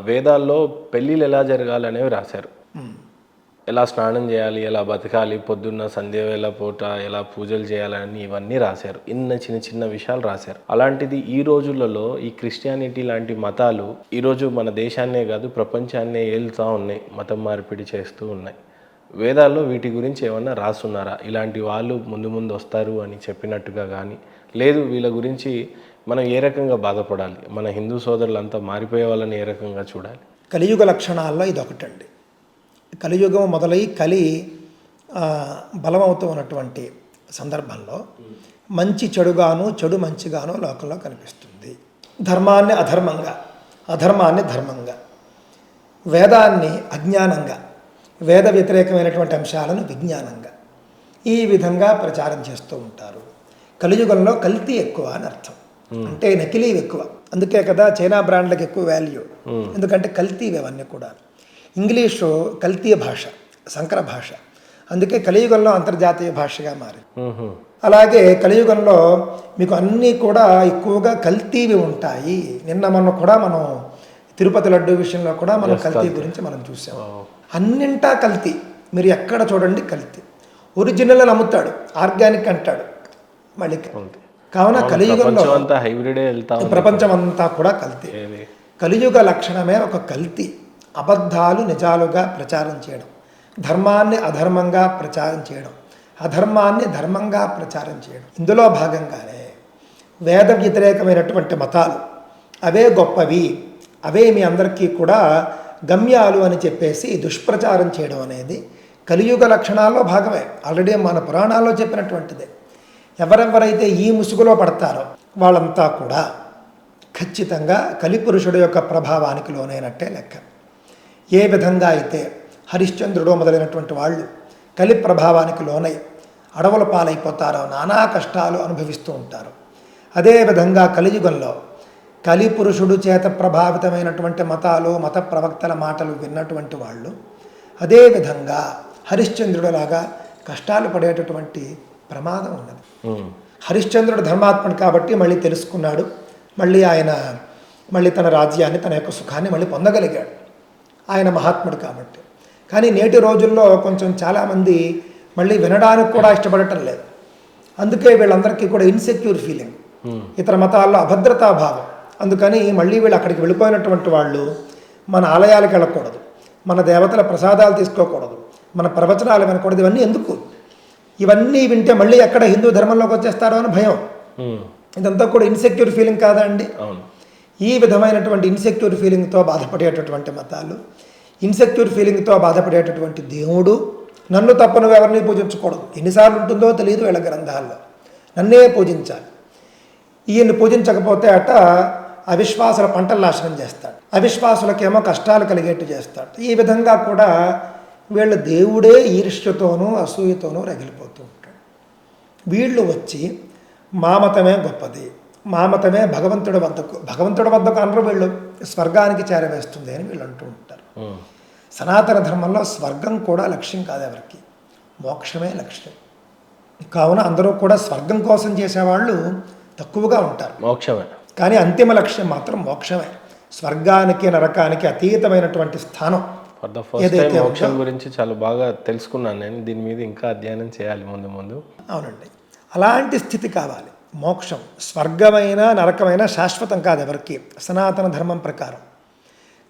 వేదాల్లో పెళ్ళిళ్ళు ఎలా జరగాలనేవి రాశారు. ఎలా స్నానం చేయాలి, ఎలా బతకాలి, పొద్దున్న సంధ్యవేళ పూట ఎలా పూజలు చేయాలని ఇవన్నీ రాశారు. చిన్న చిన్న విషయాలు రాశారు. అలాంటిది ఈ రోజులలో ఈ క్రిస్టియానిటీ లాంటి మతాలు ఈరోజు మన దేశాన్నే కాదు ప్రపంచాన్నే ఏలుతూ ఉన్నాయి, మతం మార్పిడి చేస్తూ ఉన్నాయి. వేదాల్లో వీటి గురించి ఏమన్నా రాస్తున్నారా? ఇలాంటి వాళ్ళు ముందు ముందు వస్తారు అని చెప్పినట్టుగా కానీ, లేదు వీళ్ళ గురించి మనం ఏ రకంగా బాధపడాలి, మన హిందూ సోదరులంతా మారిపోయే వాళ్ళని ఏ రకంగా చూడాలి? కలియుగ లక్షణాల్లో ఇది ఒకటండి. కలియుగం మొదలై కలి బలమవుతూ ఉన్నటువంటి సందర్భంలో మంచి చెడుగాను, చెడు మంచిగాను లోకంలో కనిపిస్తుంది. ధర్మాన్ని అధర్మంగా, అధర్మాన్ని ధర్మంగా, వేదాన్ని అజ్ఞానంగా, వేద వ్యతిరేకమైనటువంటి అంశాలను విజ్ఞానంగా ఈ విధంగా ప్రచారం చేస్తూ ఉంటారు. కలియుగంలో కల్తీ ఎక్కువ అని అర్థం, అంటే నకిలీ ఎక్కువ. అందుకే కదా చైనా బ్రాండ్లకు ఎక్కువ వాల్యూ, ఎందుకంటే కల్తీ అవన్నీ కూడా. ఇంగ్లీషు కల్తీ భాష, సంకర భాష, అందుకే కలియుగంలో అంతర్జాతీయ భాషగా మారింది. అలాగే కలియుగంలో మీకు అన్నీ కూడా ఎక్కువగా కల్తీవి ఉంటాయి. నిన్న మొన్న కూడా మనం తిరుపతి లడ్డు విషయంలో కూడా మనం కల్తీ గురించి మనం చూసాం. అన్నింటా కల్తీ, మీరు ఎక్కడ చూడండి కల్తీ. ఒరిజినల్ అని అమ్ముతాడు, ఆర్గానిక్ అంటాడు మళ్ళీ. కావున కలియుగంలో ప్రపంచం అంతా కూడా కల్తీ. కలియుగ లక్షణమే ఒక కల్తీ. అబద్ధాలు నిజాలుగా ప్రచారం చేయడం, ధర్మాన్ని అధర్మంగా ప్రచారం చేయడం, అధర్మాన్ని ధర్మంగా ప్రచారం చేయడం. ఇందులో భాగంగానే వేద వ్యతిరేకమైనటువంటి మతాలు అవే గొప్పవి, అవే మీ అందరికీ కూడా గమ్యాలు అని చెప్పేసి దుష్ప్రచారం చేయడం అనేది కలియుగ లక్షణాల్లో భాగమే. ఆల్రెడీ మన పురాణాల్లో చెప్పినటువంటిదే. ఎవరెవరైతే ఈ ముసుగులో పడతారో వాళ్ళంతా కూడా ఖచ్చితంగా కలిపురుషుడు యొక్క ప్రభావానికి లోనైనట్టే లెక్క. ఏ విధంగా అయితే హరిశ్చంద్రుడు మొదలైనటువంటి వాళ్ళు కలి ప్రభావానికి లోనై అడవుల పాలైపోతారో, నానా కష్టాలు అనుభవిస్తూ ఉంటారు, అదేవిధంగా కలియుగంలో కలిపురుషుడు చేత ప్రభావితమైనటువంటి మతాలు, మత ప్రవక్తల మాటలు విన్నటువంటి వాళ్ళు అదేవిధంగా హరిశ్చంద్రుడిలాగా కష్టాలు పడేటటువంటి ప్రమాదం ఉన్నది. హరిశ్చంద్రుడు ధర్మాత్ముడు కాబట్టి మళ్ళీ తెలుసుకున్నాడు, మళ్ళీ తన రాజ్యాన్ని, తన యొక్క సుఖాన్ని మళ్ళీ పొందగలిగాడు. ఆయన మహాత్ముడు కాబట్టి. కానీ నేటి రోజుల్లో కొంచెం చాలామంది మళ్ళీ వినడానికి కూడా ఇష్టపడటం లేదు. అందుకే వీళ్ళందరికీ కూడా ఇన్సెక్యూర్ ఫీలింగ్, ఇతర మతాల్లో అభద్రతాభావం. అందుకని మళ్ళీ వీళ్ళు అక్కడికి వెళ్ళిపోయినటువంటి వాళ్ళు మన ఆలయాలకు వెళ్ళకూడదు, మన దేవతల ప్రసాదాలు తీసుకోకూడదు, మన ప్రవచనాలు వినకూడదు. ఇవన్నీ ఎందుకు? ఇవన్నీ వింటే మళ్ళీ ఎక్కడ హిందూ ధర్మంలోకి వచ్చేస్తారో అని భయం. ఇదంతా కూడా ఇన్సెక్యూర్ ఫీలింగ్ కాదా అండి? ఈ విధమైనటువంటి ఇన్సెక్యూర్ ఫీలింగ్తో బాధపడేటటువంటి మతాలు, ఇన్సెక్యూర్ ఫీలింగ్తో బాధపడేటటువంటి దేవుడు, నన్ను తప్ప నువ్వు ఎవరిని పూజించకూడదు, ఎన్నిసార్లు ఉంటుందో తెలియదు వీళ్ళ గ్రంథాల్లో, నన్నే పూజించాలి. ఈయన్ని పూజించకపోతే అట అవిశ్వాసుల పంటలు నాశనం చేస్తాడు, అవిశ్వాసులకేమో కష్టాలు కలిగేట్టు చేస్తాడు. ఈ విధంగా కూడా వీళ్ళ దేవుడే ఈర్ష్యతోనూ అసూయతోనూ రగిలిపోతూ ఉంటాడు. వీళ్ళు వచ్చి మా మతమే గొప్పది, మా మతమే భగవంతుడి వద్దకు అనరు, వీళ్ళు స్వర్గానికి చేరవేస్తుంది అని వీళ్ళు అంటూ ఉంటారు. సనాతన ధర్మంలో స్వర్గం కూడా లక్ష్యం కాదు ఎవరికి, మోక్షమే లక్ష్యం. కావున అందరూ కూడా స్వర్గం కోసం చేసేవాళ్ళు తక్కువగా ఉంటారు, మోక్షమే. కానీ అంతిమ లక్ష్యం మాత్రం మోక్షమే. స్వర్గానికి నరకానికి అతీతమైనటువంటి స్థానం. ఏదైతే మోక్షం గురించి చాలా బాగా తెలుసుకున్నాను నేను. దీని మీద ఇంకా అధ్యయనం చేయాలి ముందు. అవునండి, అలాంటి స్థితి కావాలి. మోక్షం స్వర్గమైన నరకమైన శాశ్వతం కాదు ఎవరికి, సనాతన ధర్మం ప్రకారం.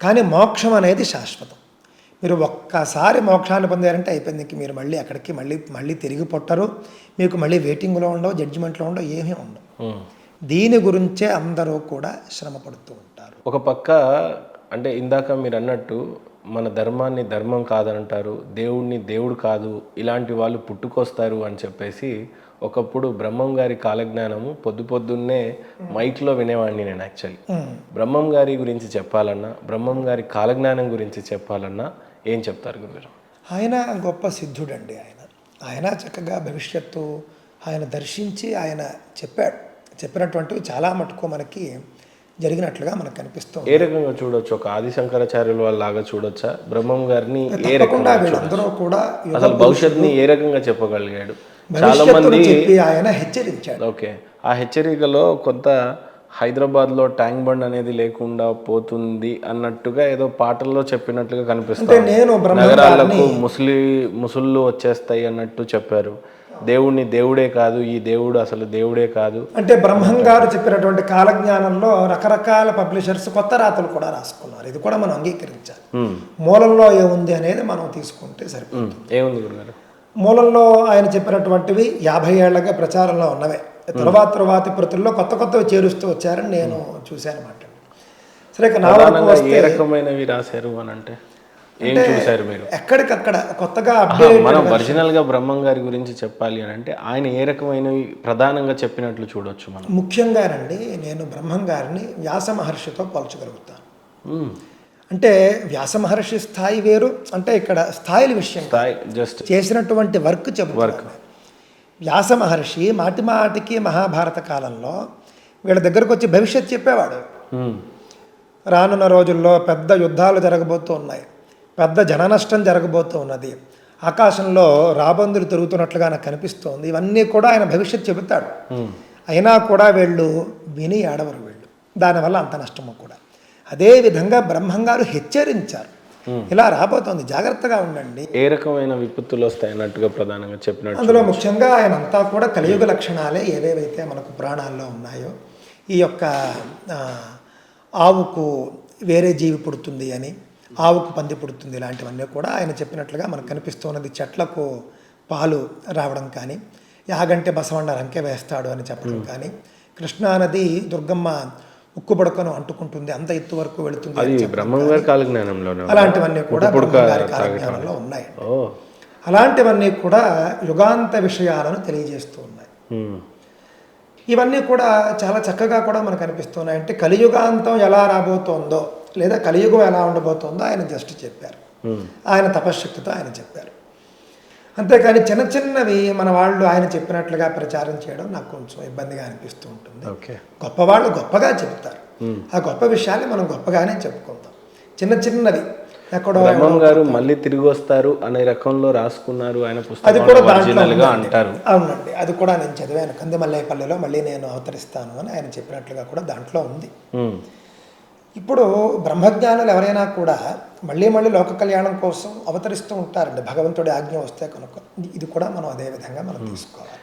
కానీ మోక్షం అనేది శాశ్వతం. మీరు ఒక్కసారి మోక్షాన్ని పొందారంటే అయిపోయింది. ఇంక మీరు మళ్ళీ అక్కడికి మళ్ళీ తిరిగి పుట్టరు, మీకు మళ్ళీ వెయిటింగ్లో ఉండవు, జడ్జిమెంట్లో ఉండవు, ఏమీ ఉండవు. దీని గురించే అందరూ కూడా శ్రమ పడుతూ ఉంటారు. ఒక పక్క అంటే ఇందాక మీరు అన్నట్టు మన ధర్మాన్ని ధర్మం కాదంటారు, దేవుడిని దేవుడు కాదు, ఇలాంటి వాళ్ళు పుట్టుకొస్తారు అని చెప్పేసి ఒకప్పుడు బ్రహ్మం గారి కాలజ్ఞానము పొద్దున్నే మైక్లో వినేవాడిని నేను. యాక్చువల్లీ బ్రహ్మం గారి గురించి చెప్పాలన్నా, బ్రహ్మం గారి కాలజ్ఞానం గురించి చెప్పాలన్నా ఏం చెప్తారు గురుగారు? ఆయన గొప్ప సిద్ధుడండి. ఆయన చక్కగా భవిష్యత్తు ఆయన దర్శించి ఆయన చెప్పినటువంటివి చాలా మటుకు మనకి జరిగినట్లుగా మనకు కనిపిస్తుంది. ఏ రకంగా చూడొచ్చు? ఒక ఆదిశంకరాచార్యుల వాళ్ళలాగా చూడొచ్చా బ్రహ్మం గారిని? ఏ రకంగా అందరూ కూడా అసలు భవిష్యత్తుని ఏ రకంగా చెప్పగలిగాడు? చాలా మంది ఆయన హెచ్చరించాడు. ఓకే, ఆ హెచ్చరికలో కొంత హైదరాబాద్లో ట్యాంక్ బండ్ అనేది లేకుండా పోతుంది అన్నట్టుగా ఏదో పాటల్లో చెప్పినట్లుగా అంటే కనిపిస్తుంది. నేను నగరాలకు ముసుళ్ళు వచ్చేస్తాయి అన్నట్టు చెప్పారు. దేవుణ్ణి దేవుడే కాదు, ఈ దేవుడు అసలు దేవుడే కాదు. అంటే బ్రహ్మం గారు చెప్పినటువంటి కాలజ్ఞానంలో రకరకాల పబ్లిషర్స్ కొత్త రాతలు కూడా రాసుకున్నారు. ఇది కూడా మనం అంగీకరించాలి. మూలంలో ఏముంది అనేది మనం తీసుకుంటే సరిపోతుంది. ఏముంది గురుగారు? మూలంలో ఆయన చెప్పినటువంటివి 50 ఏళ్లగా ప్రచారంలో ఉన్నవే. తర్వాతి ప్రతుల్లో కొత్త కొత్తవి చేరుస్తూ వచ్చారని నేను చూశాను అన్నమాట. సరే, ఇక నా వరకు వస్తే ఏ రకమైనవి రాశారు అని అంటే ఏం చూశారు మీరు? ఎక్కడికక్కడ కొత్తగా అప్డేట్ మనం ఒరిజినల్ గా బ్రహ్మం గారి గురించి చెప్పాలి అని అంటే ఆయన ఏ రకమైనవి ప్రధానంగా చెప్పినట్లు చూడొచ్చు మనం? ముఖ్యంగానండి, నేను బ్రహ్మం గారిని వ్యాస మహర్షితో పోల్చగలుగుతాను. అంటే వ్యాస మహర్షి స్థాయి వేరు, అంటే ఇక్కడ స్థాయిల విషయం జస్ట్ చేసినటువంటి వర్క్ చెబుతారు. వ్యాస మహర్షి మాటి మాటికి మహాభారత కాలంలో వీళ్ళ దగ్గరకు వచ్చి భవిష్యత్ చెప్పేవాడు. రానున్న రోజుల్లో పెద్ద యుద్ధాలు జరగబోతూ ఉన్నాయి, పెద్ద జననష్టం జరగబోతూ ఉన్నది, ఆకాశంలో రాబందులు తిరుగుతున్నట్లుగా నాకు కనిపిస్తోంది, ఇవన్నీ కూడా ఆయన భవిష్యత్ చెబుతాడు. అయినా కూడా వీళ్ళు విని ఏడవరు. వీళ్ళు దానివల్ల అంత నష్టము కూడా. అదేవిధంగా బ్రహ్మంగారు హెచ్చరించారు, ఇలా రాబోతోంది, జాగ్రత్తగా ఉండండి. ఏ రకమైన విపత్తులు వస్తాయి అన్నట్టుగా ప్రధానంగా చెప్పినట్టు. అందులో ముఖ్యంగా ఆయన అంతా కూడా కలియుగ లక్షణాలే ఏవేవైతే మనకు పురాణాల్లో ఉన్నాయో, ఈ యొక్క ఆవుకు వేరే జీవి పుడుతుంది అని, ఆవుకు పంది పుడుతుంది, ఇలాంటివన్నీ కూడా ఆయన చెప్పినట్లుగా మనకు కనిపిస్తున్నది. చెట్లకు పాలు రావడం కానీ, యాగంటే బసవಣ್ణ రంకె వేస్తాడు అని చెప్పడం కానీ, కృష్ణానది దుర్గమ్మ ఉక్కు బుడకను అంటుకుంటుంది, అంత ఎత్తు వరకు వెళుతుంది, అలాంటివన్నీ కూడా బ్రహ్మంగారి కాలజ్ఞానంలో ఉన్నాయి. అలాంటివన్నీ కూడా యుగాంత విషయాలను తెలియజేస్తూ ఉన్నాయి. ఇవన్నీ కూడా చాలా చక్కగా కూడా మనకు అనిపిస్తున్నాయి. అంటే కలియుగాంతం ఎలా రాబోతోందో లేదా కలియుగం ఎలా ఉండబోతోందో ఆయన జస్ట్ చెప్పారు. ఆయన తపశ్శక్తితో ఆయన చెప్పారు. అంతేకాని చిన్న చిన్నవి మన వాళ్ళు ఆయన చెప్పినట్లుగా ప్రచారం చేయడం నాకు కొంచెం ఇబ్బందిగా అనిపిస్తూ ఉంటుంది. గొప్పవాళ్ళు గొప్పగా చెప్తారు, ఆ గొప్ప విషయాన్ని మనం గొప్పగానే చెప్పుకుందాం. చిన్న చిన్నవి ఎక్కడో బ్రహ్మం గారు మళ్ళీ తిరిగి వస్తారు అనే రకంలో రాసుకున్నారు ఆయన పుస్తకం. అది కూడా దాంట్లో అంటారు. అవునండి, అది కూడా నేను చదివాను. కందిమల్లైపల్లిలో మళ్ళీ నేను అవతరిస్తాను అని ఆయన చెప్పినట్లుగా కూడా దాంట్లో ఉంది. ఇప్పుడు బ్రహ్మజ్ఞానులు ఎవరైనా కూడా మళ్ళీ మళ్ళీ లోక కళ్యాణం కోసం అవతరిస్తూ ఉంటారండి, భగవంతుడి ఆజ్ఞ వస్తే కనుక. ఇది కూడా మనం అదే విధంగా మనం తీసుకోవాలి.